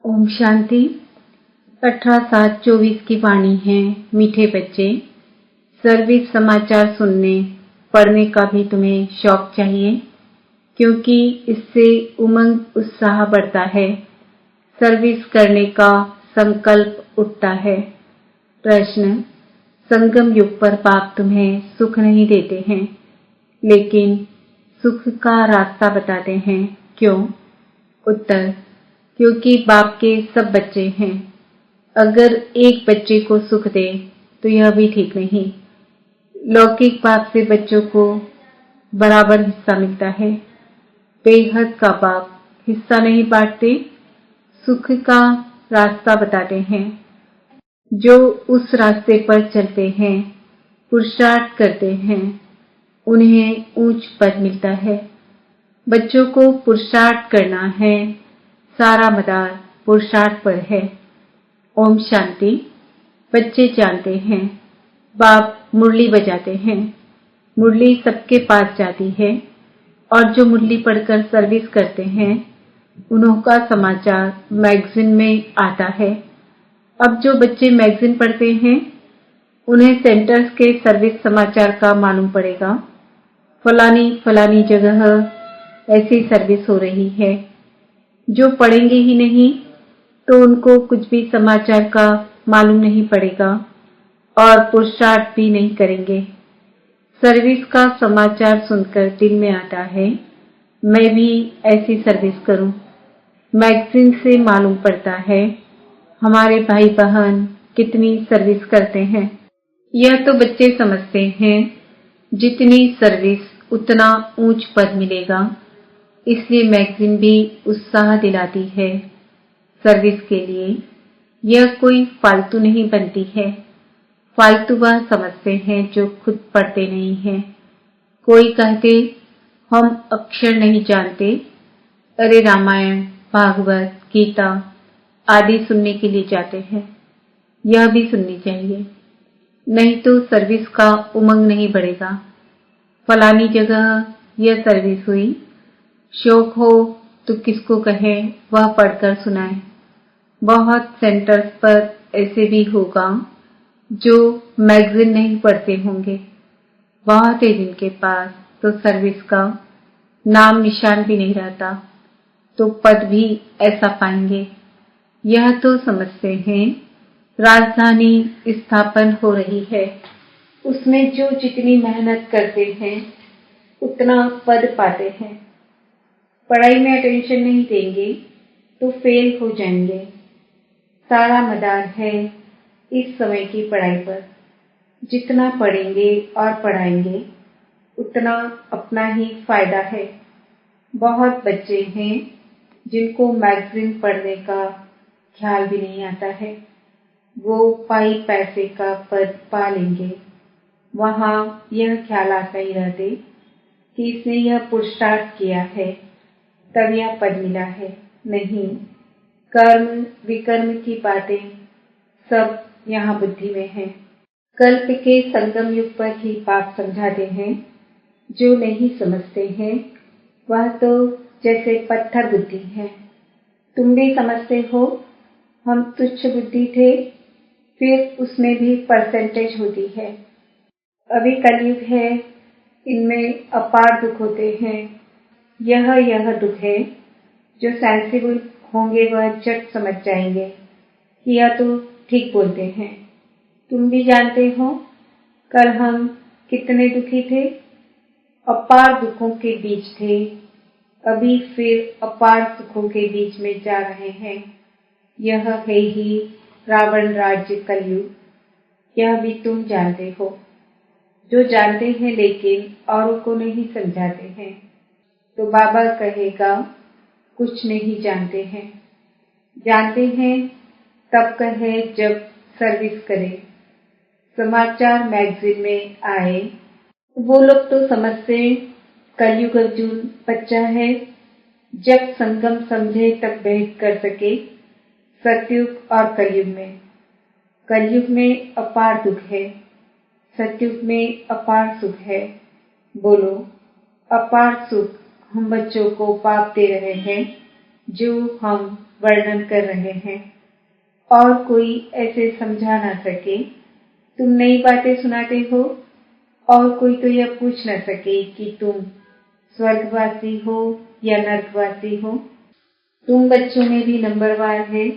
ओम शांति। 18/7/24 की वाणी है। मीठे बच्चे, सर्विस समाचार सुनने पढ़ने का भी तुम्हें शौक चाहिए, क्योंकि इससे उमंग उत्साह बढ़ता है, सर्विस करने का संकल्प उठता है। प्रश्न: संगम युग पर बाप तुम्हें सुख नहीं देते हैं, लेकिन सुख का रास्ता बताते हैं, क्यों? उत्तर: क्योंकि बाप के सब बच्चे हैं। अगर एक बच्चे को सुख दे तो यह भी ठीक नहीं। लौकिक बाप से बच्चों को बराबर हिस्सा मिलता है। बेहद का बाप हिस्सा नहीं बांटते, सुख का रास्ता बताते हैं। जो उस रास्ते पर चलते हैं, पुरुषार्थ करते हैं, उन्हें ऊंच पद मिलता है। बच्चों को पुरुषार्थ करना है, सारा मदार पुरुषार्थ पर है। ओम शांति। बच्चे जानते हैं, बाप मुरली बजाते हैं। मुरली सबके पास जाती है, और जो मुरली पढ़कर सर्विस करते हैं, उनका समाचार मैगजीन में आता है। अब जो बच्चे मैगजीन पढ़ते हैं, उन्हें सेंटर्स के सर्विस समाचार का मालूम पड़ेगा। फलानी फलानी जगह ऐसी सर्विस हो रही है। जो पढ़ेंगे ही नहीं तो उनको कुछ भी समाचार का मालूम नहीं पड़ेगा और पुरुषार्थ भी नहीं करेंगे। सर्विस का समाचार सुनकर दिल में आता है, मैं भी ऐसी सर्विस करूं। मैगजीन से मालूम पड़ता है हमारे भाई बहन कितनी सर्विस करते हैं। यह तो बच्चे समझते हैं, जितनी सर्विस उतना ऊंच पद मिलेगा, इसलिए मैगजीन भी उत्साह दिलाती है सर्विस के लिए। यह कोई फालतू नहीं बनती है। फालतू वह समझते हैं जो खुद पढ़ते नहीं हैं। कोई कहते हम अक्षर नहीं जानते, अरे रामायण, भागवत, गीता आदि सुनने के लिए जाते हैं। यह भी सुननी चाहिए, नहीं तो सर्विस का उमंग नहीं बढ़ेगा। फलानी जगह यह सर्विस हुई, शौक हो तो किसको कहे वह पढ़कर सुनाए। बहुत सेंटर्स पर ऐसे भी होगा जो मैगजीन नहीं पढ़ते होंगे। बहुत है जिनके पास तो सर्विस का नाम निशान भी नहीं रहता, तो पद भी ऐसा पाएंगे। यह तो समझते हैं राजधानी स्थापन हो रही है, उसमें जो जितनी मेहनत करते हैं उतना पद पाते हैं। पढ़ाई में अटेंशन नहीं देंगे तो फेल हो जाएंगे। सारा मदार है इस समय की पढ़ाई पर। जितना पढ़ेंगे और पढ़ाएंगे उतना अपना ही फायदा है। बहुत बच्चे हैं जिनको मैगजीन पढ़ने का ख्याल भी नहीं आता है। वो पाई पैसे का पद पा लेंगे। वहां यह ख्याल आता ही रहते कि इसने यह पुरुषार्थ किया है तब यह पद मिला है। नहीं, कर्म विकर्म की बातें सब यहाँ बुद्धि में है। कल्प के संगम युग पर ही बाप समझाते हैं। जो नहीं समझते हैं वह तो जैसे पत्थर बुद्धि है। तुम भी समझते हो हम तुच्छ बुद्धि थे, फिर उसमें भी परसेंटेज होती है। अभी कलयुग है, इनमें अपार दुख होते हैं। यह दुख है। जो सेंसिबल होंगे वह झट समझ जाएंगे कि यह तो ठीक बोलते हैं। तुम भी जानते हो कल हम कितने दुखी थे, अपार दुखों के बीच थे, अभी फिर अपार सुखों के बीच में जा रहे हैं। यह है ही रावण राज्य कलयुग। यह भी तुम जानते हो। जो जानते हैं लेकिन औरों को नहीं समझाते हैं, तो बाबा कहेगा कुछ नहीं जानते हैं। जानते हैं तब कहे जब सर्विस करें। समाचार मैगजीन में आए। वो लोग तो समझते कलयुग अर्जुन बच्चा है, जब संगम समझे तब भेद कर सके सतयुग और कलयुग में। कलयुग में अपार दुख है, सतयुग में अपार सुख है। बोलो, अपार सुख हम बच्चों को बाप दे रहे हैं जो हम वर्णन कर रहे हैं और कोई ऐसे समझा ना सके। तुम नई बातें सुनाते हो और कोई तो यह पूछ न सके कि तुम स्वर्गवासी हो या नरकवासी हो। तुम बच्चों में भी नंबरवार है,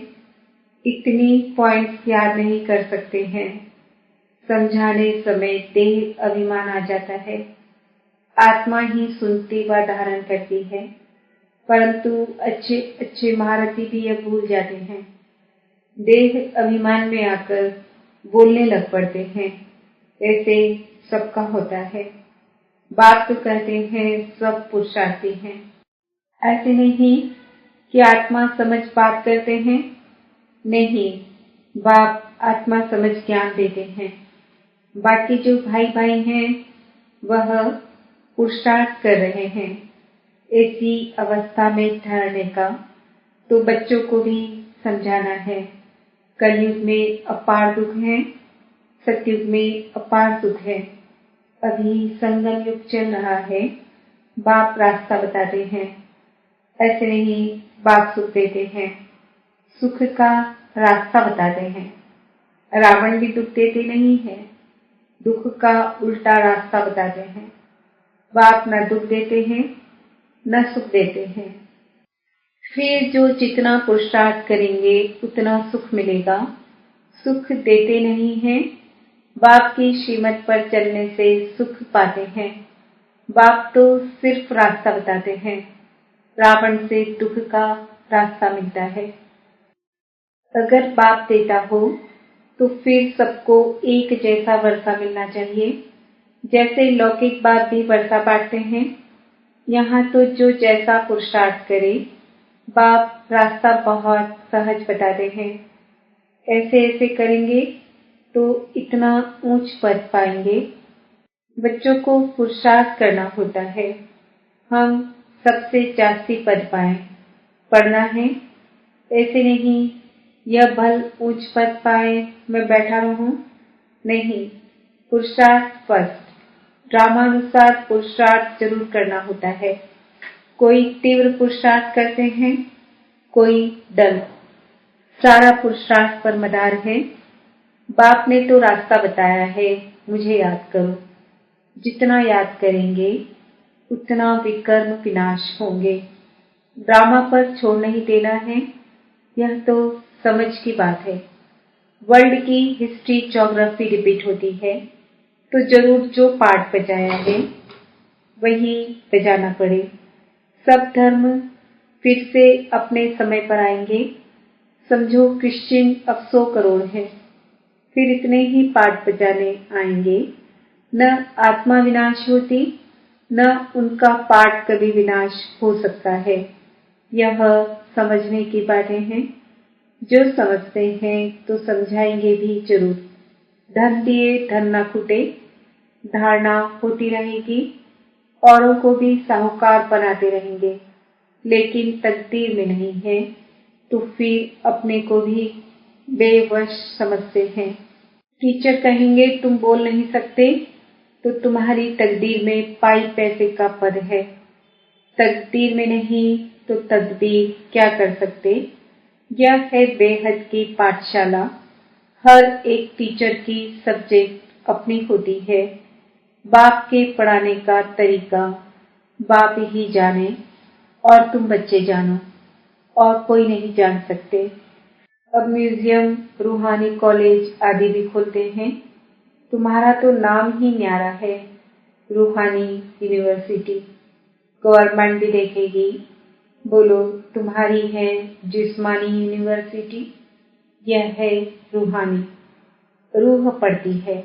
इतनी पॉइंट्स याद नहीं कर सकते हैं। समझाने समय देह अभिमान आ जाता है। आत्मा ही सुनती व धारण करती है, परंतु अच्छे अच्छे महारथी भी यह भूल जाते हैं। देह अभिमान में आकर बोलने लग पड़ते हैं। ऐसे सबका होता है। बाप तो कहते हैं सब पुरुषार्थी हैं। ऐसे नहीं कि आत्मा समझ बात करते हैं। नहीं, बाप आत्मा समझ ज्ञान देते हैं। बाकी जो भाई भाई हैं वह पुरुषार्थ कर रहे हैं ऐसी अवस्था में ठहरने का। तो बच्चों को भी समझाना है। कलयुग में अपार दुख है, सतयुग में अपार सुख है। अभी संगम युग चल रहा है। बाप रास्ता बताते हैं। ऐसे नहीं बाप सुख देते हैं, सुख का रास्ता बताते हैं। रावण भी दुख देते नहीं है, दुख का उल्टा रास्ता बताते हैं। बाप न दुख देते हैं न सुख देते हैं। फिर जो जितना पुरुषार्थ करेंगे उतना सुख मिलेगा। सुख देते नहीं हैं, बाप की श्रीमत पर चलने से सुख पाते हैं। बाप तो सिर्फ रास्ता बताते हैं। रावण से दुख का रास्ता मिलता है। अगर बाप देता हो तो फिर सबको एक जैसा वर्षा मिलना चाहिए। जैसे लौकिक बाप भी वर्षा बांटते हैं, यहाँ तो जो जैसा पुरुषार्थ करे बाप रास्ता बहुत सहज बताते हैं। ऐसे ऐसे करेंगे तो इतना ऊंच पद पाएंगे। बच्चों को पुरुषार्थ करना होता है। हम सबसे जास्ती पद पाएं, पढ़ना है। ऐसे नहीं यह भल ऊंच पद पाए मैं बैठा रहूं। नहीं, पुरुषार्थ फर्स्ट। ड्रामानुसार पुरुषार्थ जरूर करना होता है। कोई तीव्र पुरुषार्थ करते हैं, कोई डल। सारा पुरुषार्थ पर मदार है। बाप ने तो रास्ता बताया है, मुझे याद करो। जितना याद करेंगे उतना विकर्म विनाश होंगे। ड्रामा पर छोड़ नहीं देना है। यह तो समझ की बात है। वर्ल्ड की हिस्ट्री ज्योग्राफी रिपीट होती है तो जरूर जो पाठ बजाया है वही बजाना पड़े। सब धर्म फिर से अपने समय पर आएंगे। समझो क्रिश्चियन अब 100 करोड़ है, फिर इतने ही पाठ बजाने आएंगे। न आत्मा विनाश होती, न उनका पाठ कभी विनाश हो सकता है। यह समझने की बातें हैं। जो समझते हैं तो समझाएंगे भी जरूर। धन दिए धन न खुटे, धारणा होती रहेगी। औरों को भी साहूकार बनाते रहेंगे, लेकिन तकदीर में नहीं है तो फिर अपने को भी बेवश समझते हैं। टीचर कहेंगे तुम बोल नहीं सकते तो तुम्हारी तकदीर में पाई पैसे का पद है। तकदीर में नहीं तो तदबीर क्या कर सकते। यह है बेहद की पाठशाला। हर एक टीचर की सब्जेक्ट अपनी होती है। बाप के पढ़ाने का तरीका बाप ही जाने और तुम बच्चे जानो, और कोई नहीं जान सकते। अब म्यूजियम, रूहानी कॉलेज आदि भी खुलते हैं। तुम्हारा तो नाम ही न्यारा है, रूहानी यूनिवर्सिटी। गवर्नमेंट भी देखेगी। बोलो तुम्हारी है जिस्मानी यूनिवर्सिटी, यह है रूहानी। रूह पड़ती है।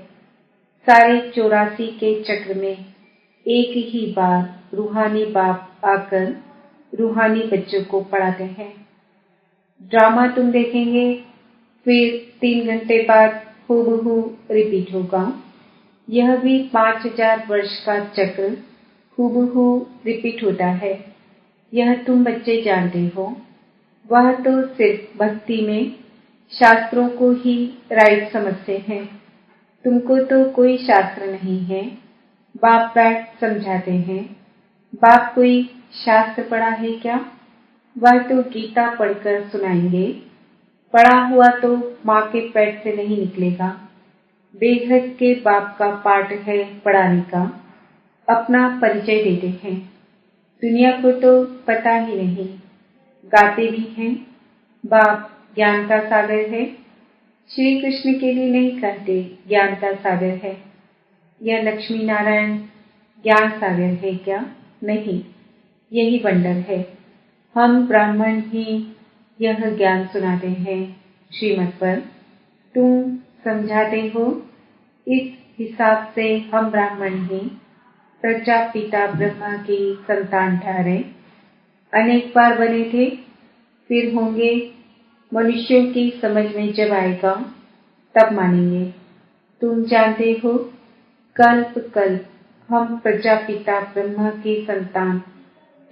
सारे 84 के चक्र में एक ही बार रूहानी बाप आकर रूहानी बच्चों को पढ़ाते हैं। ड्रामा तुम देखेंगे, फिर 3 घंटे बाद हूबहू रिपीट होगा। यह भी 5000 वर्ष का चक्र हूबहू रिपीट होता है। यह तुम बच्चे जानते हो। वह तो सिर्फ भक्ति में शास्त्रों को ही राइट समझते हैं। तुमको तो कोई शास्त्र नहीं है। बाप बैठ समझाते हैं। बाप कोई शास्त्र पढ़ा है क्या? वह तो गीता पढ़कर सुनाएंगे। पढ़ा हुआ तो माँ के पेट से नहीं निकलेगा। बेहद के बाप का पाठ है पढ़ाने का। अपना परिचय देते हैं। दुनिया को तो पता ही नहीं। गाते भी हैं, बाप ज्ञान का सागर है। श्री कृष्ण के लिए नहीं कहते ज्ञान का सागर है। यह लक्ष्मी नारायण ज्ञान सागर है क्या? नहीं, यही वंडर है। हम ब्राह्मण ही यह ज्ञान सुनाते हैं श्रीमत पर। तुम समझाते हो। इस हिसाब से हम ब्राह्मण ही प्रजापिता ब्रह्मा की संतान ठहरे। अनेक बार बने थे, फिर होंगे। मनुष्यों की समझ में जब आएगा तब मानेंगे। तुम जानते हो, कल्प कल्प हम प्रजापिता ब्रह्मा की संतान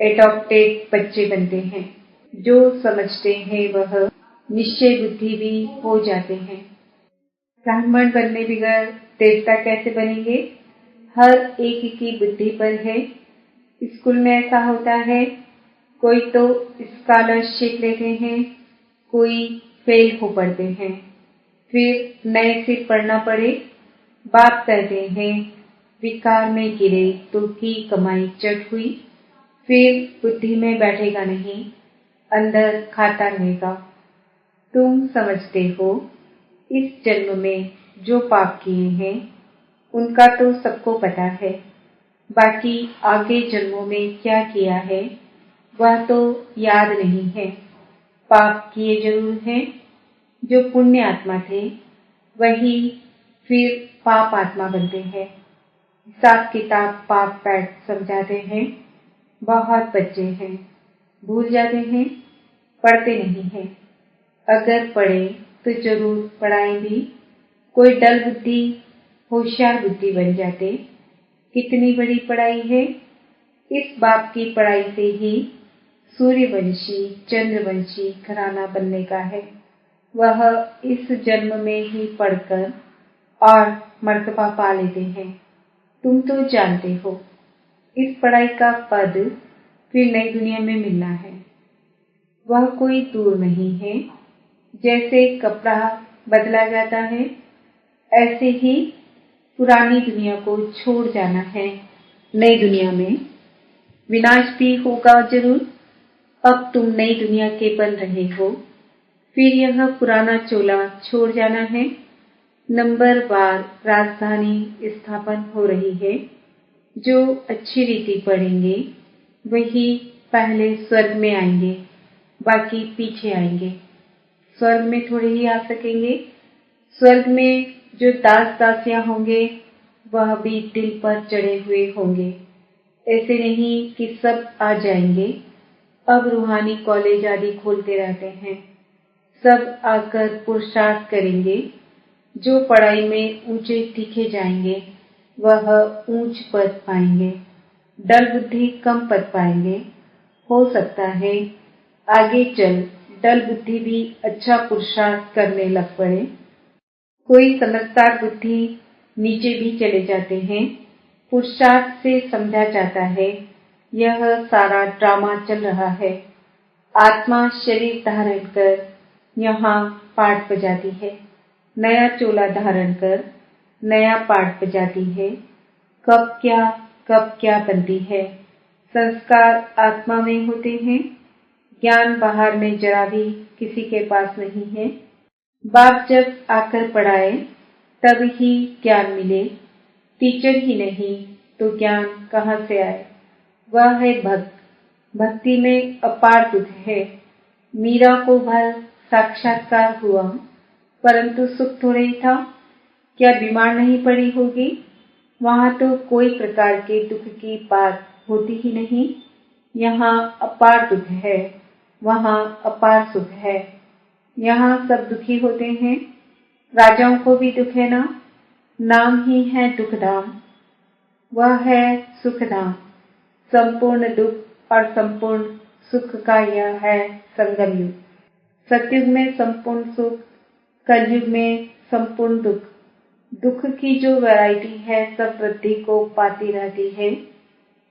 एडॉप्टेड बच्चे बनते हैं। जो समझते हैं वह निश्चय बुद्धि भी हो जाते हैं। ब्राह्मण बनने बगैर देवता कैसे बनेंगे? हर एक की बुद्धि पर है। स्कूल में ऐसा होता है, कोई तो स्कॉलरशिप लेते हैं, कोई फेल हो पड़ते हैं, फिर नए से पढ़ना पड़े। बाप कहते हैं विकार में गिरे तो की कमाई चट हुई। फिर बुद्धि में बैठेगा नहीं, अंदर खाता रहेगा। तुम समझते हो, इस जन्म में जो पाप किए हैं उनका तो सबको पता है। बाकी आगे जन्मों में क्या किया है वह तो याद नहीं है। पाप किए जरूर हैं। जो पुण्य आत्मा थे वही फिर पाप आत्मा बनते हैं। हिसाब किताब पाप पैट समझाते हैं। बहुत बच्चे हैं, भूल जाते हैं, पढ़ते नहीं हैं। अगर पढ़े तो जरूर पढ़ाएं भी। कोई डल बुद्धि होशियार बुद्धि बन जाते। कितनी बड़ी पढ़ाई है। इस बाप की पढ़ाई से ही सूर्यवंशी चंद्रवंशी घराना बनने का है। वह इस जन्म में ही पढ़कर और मर्तबा पा लेते हैं। तुम तो जानते हो, इस पढ़ाई का पद फिर नई दुनिया में मिलना है। वह कोई दूर नहीं है। जैसे कपड़ा बदला जाता है, ऐसे ही पुरानी दुनिया को छोड़ जाना है नई दुनिया में। विनाश भी होगा जरूर। अब तुम नई दुनिया के बन रहे हो, फिर यह पुराना चोला छोड़ जाना है। नंबर बार राजधानी स्थापन हो रही है। जो अच्छी रीति पढ़ेंगे वही पहले स्वर्ग में आएंगे, बाकी पीछे आएंगे। स्वर्ग में थोड़े ही आ सकेंगे। स्वर्ग में जो दास दासियां होंगे वह भी दिल पर चढ़े हुए होंगे। ऐसे नहीं कि सब आ जाएंगे। अब रूहानी कॉलेज आदि खोलते रहते हैं। सब आकर पुरुषार्थ करेंगे। जो पढ़ाई में ऊंचे दिखे जाएंगे वह ऊंच पद पाएंगे। डल बुद्धि कम पद पाएंगे। हो सकता है आगे चल डल बुद्धि भी अच्छा पुरुषार्थ करने लग पड़े। कोई समझदार बुद्धि नीचे भी चले जाते हैं। पुरुषार्थ से समझा जाता है यह सारा ड्रामा चल रहा है। आत्मा शरीर धारण कर यहाँ पाठ बजाती है। नया चोला धारण कर नया पाठ बजाती है। कब क्या बनती है। संस्कार आत्मा में होते हैं। ज्ञान बाहर में जरा भी किसी के पास नहीं है। बाप जब आकर पढ़ाए तब ही ज्ञान मिले। टीचर ही नहीं तो ज्ञान कहाँ से आए। वह है भक्त। भक्ति में अपार दुख है। मीरा को भर साक्षात्कार हुआ, परंतु सुख थोड़े ही था। क्या बीमार नहीं पड़ी होगी? वहां तो कोई प्रकार के दुख की बात होती ही नहीं। यहाँ अपार दुख है, वहाँ अपार सुख है। यहाँ सब दुखी होते हैं। राजाओं को भी दुख है ना। नाम ही है दुखधाम। वह है सुखधाम। संपूर्ण दुख और संपूर्ण सुख का यह है संगम युग। सतयुग में संपूर्ण सुख, कलयुग में संपूर्ण दुख। दुख की जो वैरायटी है सब वृद्धि को पाती रहती है।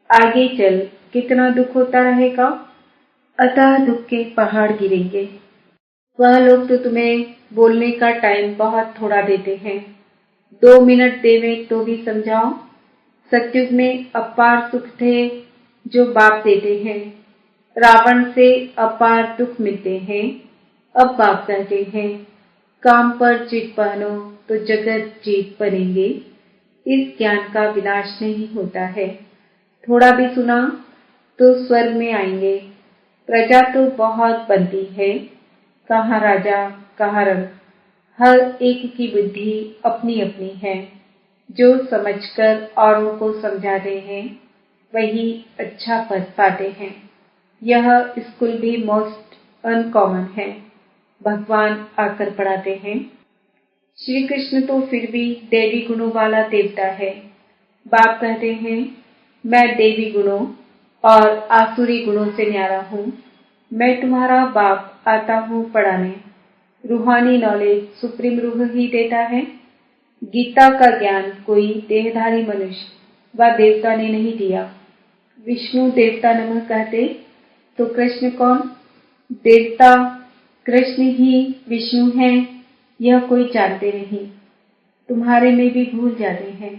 आगे चल कितना दुख होता रहेगा। अतः दुख के पहाड़ गिरेंगे। वह लोग तो तुम्हें बोलने का टाइम बहुत थोड़ा देते हैं। 2 मिनट देवे तो भी समझाओ। सतयुग में अपार सुख थे जो बाप देते हैं। रावण से अपार दुख मिलते हैं। अब बाप कहते हैं काम पर चित पहनो तो जगत जीत बनेंगे। इस ज्ञान का विनाश नहीं होता है। थोड़ा भी सुना तो स्वर्ग में आएंगे। प्रजा तो बहुत बनती है, कहाँ राजा कहाँ रंग। हर एक की बुद्धि अपनी अपनी है। जो समझकर औरों को समझाते हैं वही अच्छा पद पाते हैं। यह स्कूल भी मोस्ट अनकॉमन है। भगवान आकर पढ़ाते हैं। श्री कृष्ण तो फिर भी देवी गुणों वाला देवता है। बाप कहते हैं मैं देवी गुणों और आसुरी गुणों से न्यारा हूँ। मैं तुम्हारा बाप आता हूँ पढ़ाने। रूहानी नॉलेज सुप्रीम रूह ही देता है। गीता का ज्ञान कोई देहधारी मनुष्य व देवता ने नहीं दिया। विष्णु देवता नमः कहते तो कृष्ण कौन? देवता कृष्ण ही विष्णु हैं, यह कोई जानते नहीं। तुम्हारे में भी भूल जाते हैं।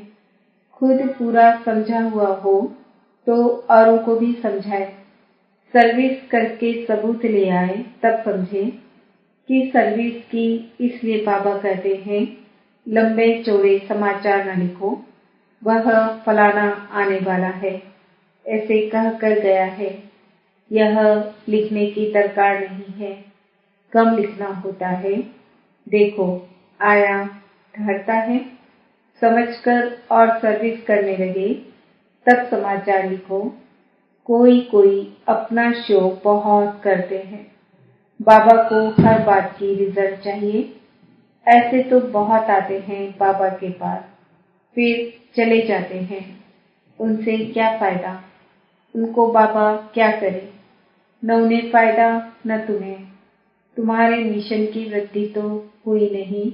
खुद पूरा समझा हुआ हो तो औरों को भी समझाए। सर्विस करके सबूत ले आए तब समझे कि सर्विस की। इसलिए बाबा कहते हैं लंबे चौड़े समाचार न लिखो, वह फलाना आने वाला है ऐसे कह कर गया है। यह लिखने की दरकार नहीं है, कम लिखना होता है। देखो आया ठहरता है। समझकर और सर्विस करने लगे तब समाचार लिखो। कोई कोई अपना शो बहुत करते हैं। बाबा को हर बात की रिजल्ट चाहिए। ऐसे तो बहुत आते हैं बाबा के पास, फिर चले जाते हैं। उनसे क्या फायदा? उनको बाबा क्या करे? न उन्हें फायदा न तुम्हें। तुम्हारे मिशन की वृद्धि तो हुई नहीं।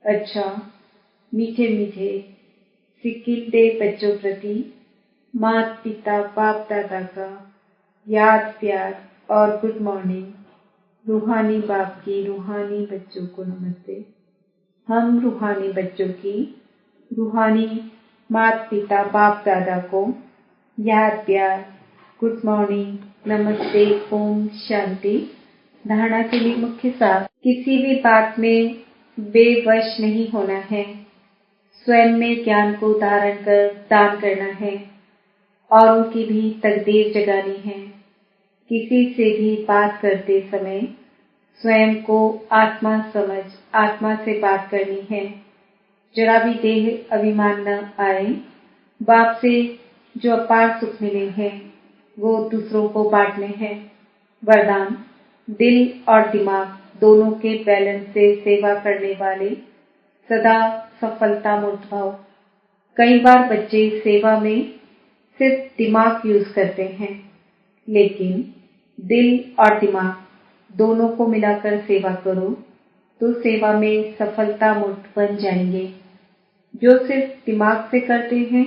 अच्छा, मीठे मीठे सिक्किलते बच्चों प्रति माता पिता बाप दादा का याद प्यार और गुड मॉर्निंग। रूहानी बाप की रूहानी बच्चों को नमस्ते। हम रूहानी बच्चों की रूहानी माता पिता बाप दादा को याद प्यार गुड मॉर्निंग नमस्ते ओम शांति। धारणा के लिए मुख्य सार। किसी भी बात में बेवश नहीं होना है। स्वयं में ज्ञान को धारण कर दान करना है और उनकी भी तकदीर जगानी है। किसी से भी बात करते समय स्वयं को आत्मा समझ आत्मा से बात करनी है। जरा भी देह अभिमान न आए। बाप से जो अपार सुख मिले हैं वो दूसरों को बांटने हैं। वरदान दिल और दिमाग दोनों के बैलेंस से सेवा करने वाले सदा सफलता मूर्त भव। कई बार बच्चे सेवा में सिर्फ दिमाग यूज करते हैं, लेकिन दिल और दिमाग दोनों को मिलाकर सेवा करो तो सेवा में सफलता मूर्त बन जाएंगे। जो सिर्फ दिमाग से करते हैं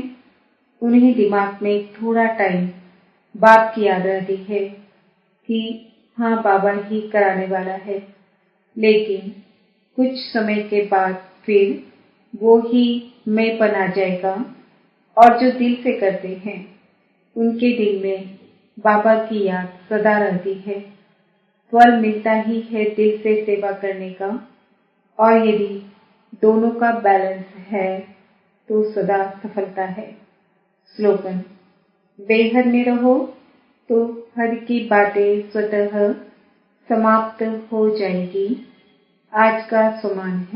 उन्हें दिमाग में थोड़ा टाइम बाप की याद रहती है कि हाँ बाबा ही कराने वाला है, लेकिन कुछ समय के बाद फिर वो ही मैंपन आ जाएगा। और जो दिल से करते हैं उनके दिल में बाबा की याद सदा रहती है। फल मिलता ही है दिल से सेवा करने का। और यदि दोनों का बैलेंस है तो सदा सफलता है। स्लोगन बेहद में रहो तो हर की बातें स्वतः समाप्त हो जाएगी। आज का सुमान है।